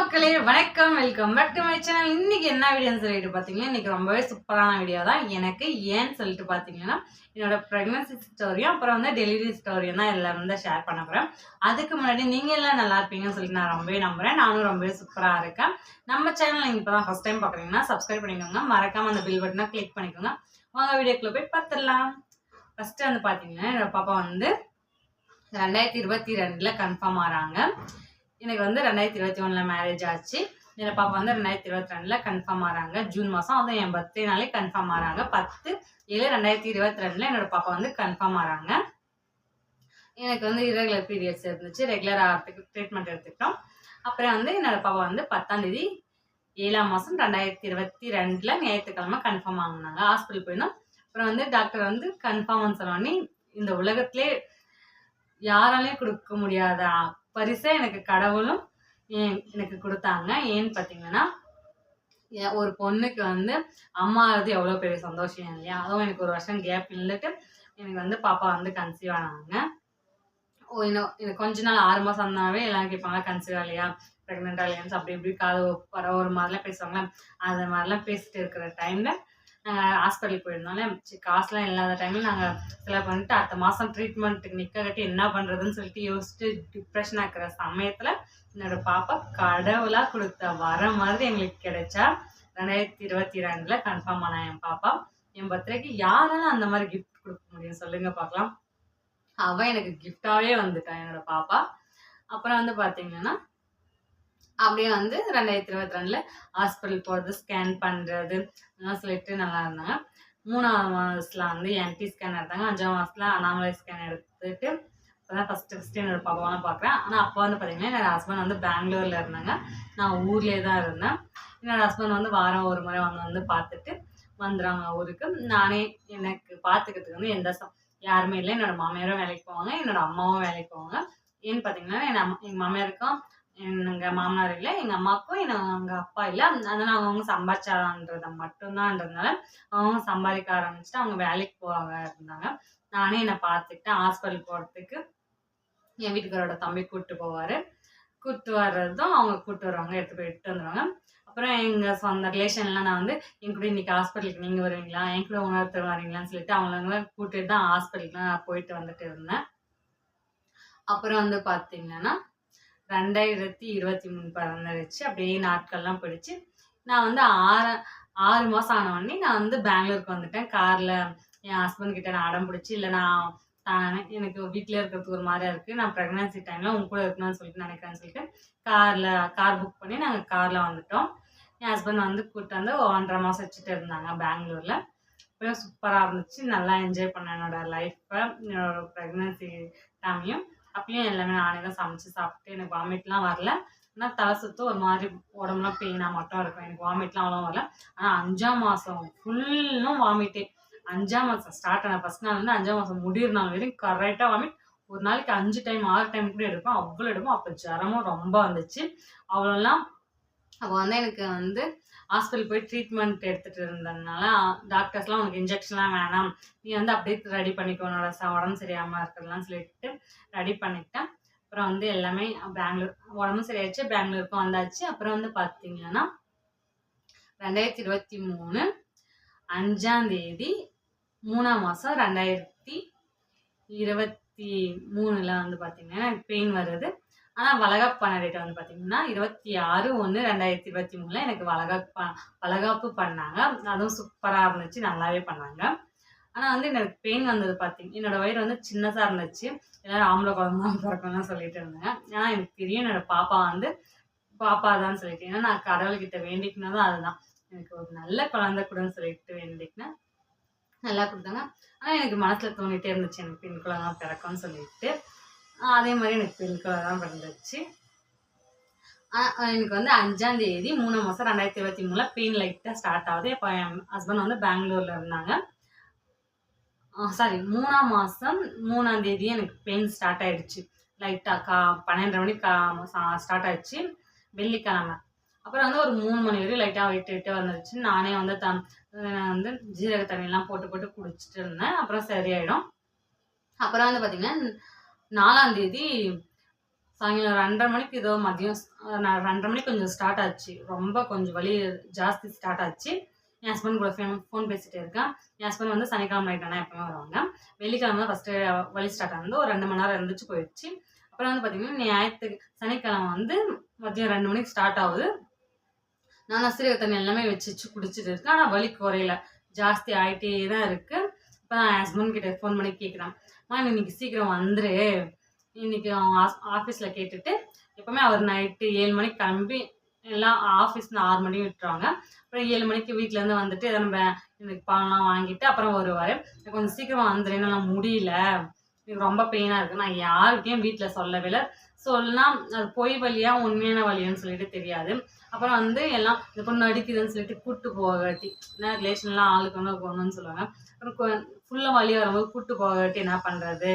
மக்களே வணக்கம், welcome back to my channel. இன்னைக்கு என்ன வீடியோன்னு சொல்லிட்டு பார்த்தீங்கன்னா, இன்னைக்கு ரொம்பவே சூப்பரான வீடியோ தான். எனக்கு ஏன்னு சொல்லிட்டு பார்த்தீங்கன்னா, என்னோட ப்ரெக்னன்சி ஸ்டோரியும் அப்புறம் வந்து டெலிவரி ஸ்டோரியும் தான் எல்லாம் வந்து ஷேர் பண்ண போகிறேன். அதுக்கு முன்னாடி நீங்கள் எல்லாம் நல்லா இருப்பீங்கன்னு சொல்லிட்டு நான் ரொம்பவே நம்புகிறேன். நானும் ரொம்பவே சூப்பராக இருக்கேன். நம்ம சேனல் நீங்கள் இப்போ தான் ஃபஸ்ட் டைம் பார்க்குறீங்கன்னா சப்ஸ்கிரைப் பண்ணிக்கோங்க. மறக்காமல் அந்த பில் பட்டனை கிளிக் பண்ணிக்கோங்க. வாங்க வீடியோக்குள்ளே போய் பார்த்துடலாம். ஃபஸ்ட்டு வந்து பார்த்தீங்கன்னா, என்னோட பாப்பா வந்து 2022 கன்ஃபார்ம் ஆகிறாங்க. எனக்கு வந்து 2021 மேரேஜ் ஆச்சு. என்னோட பாப்பா வந்து 2022 கன்ஃபார்ம் ஆகிறாங்க. ஜூன் மாதம், அதுவும் என் பர்த்டேனாலே கன்ஃபார்ம் ஆகிறாங்க. 10/7/2022 என்னோட பாப்பா வந்து கன்ஃபார்ம் ஆகிறாங்க. எனக்கு வந்து இரகுலர் பீரியட்ஸ் இருந்துச்சு. ரெகுலர் ஆகிறதுக்கு ட்ரீட்மெண்ட் எடுத்துக்கிட்டோம். அப்புறம் வந்து என்னோட பாப்பா வந்து 10ஆம் தேதி 7ஆம் மாதம் 2022 ஞாயிற்றுக்கிழமை கன்ஃபார்ம் ஆகினாங்க. ஹாஸ்பிட்டல் போயிருந்தோம். அப்புறம் வந்து டாக்டர் வந்து கன்ஃபார்ம்னு சொன்னோடனே இந்த உலகத்திலே யாராலையும் கொடுக்க முடியாத பரிசை எனக்கு கடவுளும் எனக்கு கொடுத்தாங்க. ஏன்னு பார்த்தீங்கன்னா, ஒரு பொண்ணுக்கு வந்து அம்மா அது எவ்வளோ பெரிய சந்தோஷம் இல்லையா? அதுவும் எனக்கு ஒரு வருஷம் கேப் இருந்துட்டு எனக்கு வந்து பாப்பா வந்து கன்சீவ் ஆனாங்க. எனக்கு கொஞ்ச நாள் 6 மாதம் இருந்தாவே எல்லாம் கேட்பாங்க, கன்சீவ் ஆகலையா, ப்ரெக்னென்ட் ஆகலையான்னு அப்படி இப்படி காது ஒரு மாதிரிலாம் பேசுவாங்களே. அது மாதிரிலாம் பேசிட்டு இருக்கிற டைமில் நாங்கள் ஹாஸ்பிட்டலுக்கு போயிருந்தோம்ல, காசுலாம் இல்லாத டைமில் நாங்கள் செலவு பண்ணிட்டு அடுத்த மாதம் ட்ரீட்மெண்ட்டுக்கு நிற்க கட்டி என்ன பண்ணுறதுன்னு சொல்லிட்டு யோசிச்சுட்டு டிப்ரெஷனாக இருக்கிற சமயத்தில் என்னோட பாப்பா கடவுளாக கொடுத்த வர மாதிரி எங்களுக்கு கிடைச்சா. 2022 கன்ஃபார்ம் ஆனா என் பாப்பா. என் பர்த்டேக்கு யாராலும் அந்த மாதிரி கிஃப்ட் கொடுக்க முடியும் சொல்லுங்க பார்க்கலாம். அவன் எனக்கு கிஃப்டாகவே வந்துட்டான் என்னோட பாப்பா. அப்புறம் வந்து பார்த்தீங்கன்னா, அப்படியே வந்து 2022 ஹாஸ்பிட்டல் போகிறது, ஸ்கேன் பண்ணுறது அதெல்லாம் சொல்லிட்டு நல்லா இருந்தாங்க. 3ஆவது மாதத்தில் வந்து என்டி ஸ்கேன் எடுத்தாங்க. 5ஆம் மாதத்தில் அனாமலை ஸ்கேன் எடுத்துட்டு இப்போ தான் ஃபஸ்ட்டு என்னோட பாப்பாவெல்லாம் பார்க்குறேன். ஆனால் அப்போ வந்து பார்த்தீங்கன்னா என்னோடய ஹஸ்பண்ட் வந்து பெங்களூரில் இருந்தாங்க. நான் ஊர்லேயே தான் இருந்தேன். என்னோடய ஹஸ்பண்ட் வந்து வாரம் ஒரு முறை வந்து பார்த்துட்டு வந்துடுவாங்க ஊருக்கு. நானே எனக்கு பார்த்துக்கிறதுக்கு வந்து யாருமே இல்லை. என்னோடய மாமியாரும் வேலைக்கு போவாங்க, என்னோடய அம்மாவும் வேலைக்கு போவாங்க. ஏன்னு பார்த்தீங்கன்னா எங்கள் மாமியாருக்கும் எங்கள் மாமனார் இல்லை, எங்கள் அம்மாவுக்கும் எங்கள் அப்பா இல்லை. அதனால் அவங்க சம்பாதிச்சான்றதை மட்டும்தான்றதுனால அவங்க சம்பாதிக்க ஆரம்பிச்சுட்டு அவங்க வேலைக்கு போவாங்க இருந்தாங்க. நானே என்னை பார்த்துக்கிட்டேன். ஹாஸ்பிட்டல் போகிறதுக்கு என் வீட்டுக்காரோட தம்பி கூப்பிட்டு போவார். கூப்பிட்டு வர்றதும் அவங்க கூப்பிட்டு வருவாங்க, எடுத்து போய் இட்டு வந்துடுவாங்க. அப்புறம் எங்கள் சொந்த ரிலேஷன்லாம் நான் வந்து என் கூட இன்றைக்கி ஹாஸ்பிட்டலுக்கு நீங்கள் வருவீங்களா, என் கூட உணர்த்து வரீங்களான்னு சொல்லிட்டு அவங்கள கூப்பிட்டு தான் ஹாஸ்பிட்டலுக்கு நான் போயிட்டு வந்துட்டு இருந்தேன். அப்புறம் வந்து பார்த்தீங்கன்னா 2023 பிறந்துருச்சு. அப்படியே நாட்கள்லாம் போயிடுச்சு. நான் வந்து 6 மாதம் ஆனவொடனே நான் வந்து பெங்களூருக்கு வந்துட்டேன். காரில் என் ஹஸ்பண்ட் கிட்ட நான் அடம் பிடிச்சி, இல்லை நான் எனக்கு வீட்டில் இருக்கிறதுக்கு ஒரு மாதிரியா இருக்குது, நான் ப்ரெக்னன்சி டைமில் உங்க கூட இருக்கணும்னு சொல்லிட்டு நினைக்கிறேன்னு சொல்லிட்டு கார் புக் பண்ணி நாங்கள் காரில் வந்துட்டோம். என் ஹஸ்பண்ட் வந்து கூப்பிட்டு வந்து 1.5 மாதம் வச்சுட்டு இருந்தாங்க பெங்களூரில். அப்புறம் சூப்பராக இருந்துச்சு. நல்லா என்ஜாய் பண்ணேன் என்னோடய லைஃப்பை, என்னோடய ப்ரெக்னன்சி டைமையும். அப்பயும் எல்லாமே நானே தான் சமைச்சு சாப்பிட்டு. எனக்கு வாமிட்லாம் வரல. ஆனால் தலை சுற்றும் ஒரு மாதிரி உடம்புலாம் பெயினாக மட்டும் இருக்கும். எனக்கு வாமிட்லாம் அவ்வளோ வரல. ஆனால் 5ஆம் மாதம் ஃபுல்லும் வாமிட்டே. 5ஆம் மாதம் ஸ்டார்ட் ஆன ஃபஸ்ட் நாள்லேருந்து 5ஆம் மாதம் முடிகிற நாள் வரைக்கும் கரெக்டாக வாமிட். ஒரு நாளைக்கு 5 டைம் 6 டைம் கூட எடுப்பேன். அவ்வளோ எடுப்போம். அப்போ ஜரமும் ரொம்ப வந்துச்சு. அவ்வளோலாம் அப்போ வந்து எனக்கு வந்து ஹாஸ்பிட்டல் போய் ட்ரீட்மெண்ட் எடுத்துகிட்டு இருந்ததுனால டாக்டர்ஸ்லாம் உனக்கு இன்ஜெக்ஷன்லாம் வேணாம், நீ வந்து அப்படியே ரெடி பண்ணிக்கோ, உன்னோட உடம்பு சரியாமல் இருக்கிறதுலாம் சொல்லிட்டு ரெடி பண்ணிக்கிட்டேன். அப்புறம் வந்து எல்லாமே பெங்களூர் உடம்பு சரியாயிடுச்சு. பெங்களூருக்கும் வந்தாச்சு. அப்புறம் வந்து பார்த்தீங்கன்னா 2023 5ஆம் தேதி 3ஆம் மாதம் 2023 வந்து பார்த்தீங்கன்னா எனக்கு பெயின் வருது. ஆனால் வளகாப்பு பண்ண டேட்டை வந்து பார்த்தீங்கன்னா 26/1/2023 எனக்கு வளகாப்பு பண்ணாங்க. அதுவும் சூப்பராக இருந்துச்சு, நல்லாவே பண்ணாங்க. ஆனால் வந்து எனக்கு பெயின் வந்தது என்னோடய வயிறு வந்து சின்னதாக இருந்துச்சு. எல்லோரும் ஆம்பளை குழந்தை தான் பிறக்கணும்னு சொல்லிட்டு இருந்தாங்க. ஏன்னா எனக்கு தெரியும் என்னோடய பாப்பா தான் சொல்லிட்டு. ஏன்னா நான் கடவுள்கிட்ட வேண்டிக்கினதும் அதுதான், எனக்கு ஒரு நல்ல குழந்தை கூடன்னு சொல்லிட்டு வேண்டிக்கினேன். நல்லா கொடுத்தாங்க. ஆனால் எனக்கு மனசில் தோணிகிட்டே இருந்துச்சு எனக்கு பெண் குழந்தை தான் பிறக்கும்னு சொல்லிட்டு. அதே மாதிரி எனக்கு பெண் குழந்தை தான் பிறந்துச்சு. எனக்கு வந்து 5ஆம் தேதி 3ஆம் மாதம் 2023 பெயின் லைட்டாக ஸ்டார்ட் ஆகுது. இப்போ என் ஹஸ்பண்ட் வந்து பெங்களூரில் இருந்தாங்க. 3ஆம் மாதம் 3ஆம் தேதி எனக்கு பெயின் ஸ்டார்ட் ஆகிடுச்சு. லைட்டாக 12:30 மணிக்கு ஸ்டார்ட் ஆகிடுச்சு, வெள்ளிக்கிழமை. அப்புறம் வந்து ஒரு 3 மணி வரையும் லைட்டாக விட்டு வந்துருச்சு. நானே வந்து வந்து ஜீரக தண்ணியெல்லாம் போட்டு குடிச்சிட்டு இருந்தேன். அப்புறம் சரியாயிடும். அப்புறம் வந்து பார்த்திங்கன்னா 4ஆம் தேதி சாயங்காலம் 2:30 மணிக்கு ஏதோ மதியம் நான் 2:30 மணிக்கு கொஞ்சம் ஸ்டார்ட் ஆச்சு. ரொம்ப கொஞ்சம் வலி ஜாஸ்தி ஸ்டார்ட் ஆச்சு. என் ஹஸ்பண்ட் கூட ஃபோன் பேசிட்டே இருக்கேன். என் ஹஸ்பண்ட் வந்து சனிக்கிழமை நைட் ஆனா எப்பவுமே வருவாங்க. வெள்ளிக்கிழமை தான் ஃபர்ஸ்ட்டு வலி ஸ்டார்ட் ஆனது. ஒரு 2 மணி நேரம் இருந்துச்சு போயிடுச்சு. அப்புறம் வந்து பார்த்தீங்கன்னா, சனிக்கிழமை வந்து மதியம் 2 மணிக்கு ஸ்டார்ட் ஆகுது. நான் சீரக தண்ணி எல்லாமே வச்சு குடிச்சிட்டு இருக்கேன். ஆனால் வலி குறையல. ஜாஸ்தி ஆகிட்டே தான் இருக்கு. இப்போ நான் என் ஹஸ்பண்ட் கிட்ட ஃபோன் பண்ணி கேட்குறேன். இன்னைக்கு சீக்கிரம் வந்துரு. இன்னைக்கு அவன் ஆஃபீஸில் கேட்டுட்டு எப்பவுமே அவர் நைட்டு 7 மணிக்கு கிளம்பி எல்லாம் ஆஃபீஸ்ல 6 மணிக்கு விட்டுருவாங்க. அப்புறம் 7 மணிக்கு வீட்டிலேருந்து வந்துட்டு எதாவது நம்ம எனக்கு பழம்லாம் வாங்கிட்டு அப்புறம் வருவார். எனக்கு கொஞ்சம் சீக்கிரமா வந்துரு, என்னால் முடியல, எனக்கு ரொம்ப பெயினாக இருக்குது. நான் யாருக்கையும் வீட்டில் சொல்லவே இல்லை. சொன்னால் அது பொய் வழியா உண்மையான வழியான்னு சொல்லிட்டு தெரியாது. அப்புறம் வந்து எல்லாம் இந்த பொண்ணு நடிக்குதுன்னு சொல்லிட்டு கூப்பிட்டு போகாட்டி, ஏன்னா ரிலேஷன்லாம் ஆளுக்கு ஒன்று ஒன்றுன்னு சொல்லுவாங்க. அப்புறம் ஃபுல்லாக வழி வரும்போது கூப்பிட்டு போகாட்டி என்ன பண்ணுறது?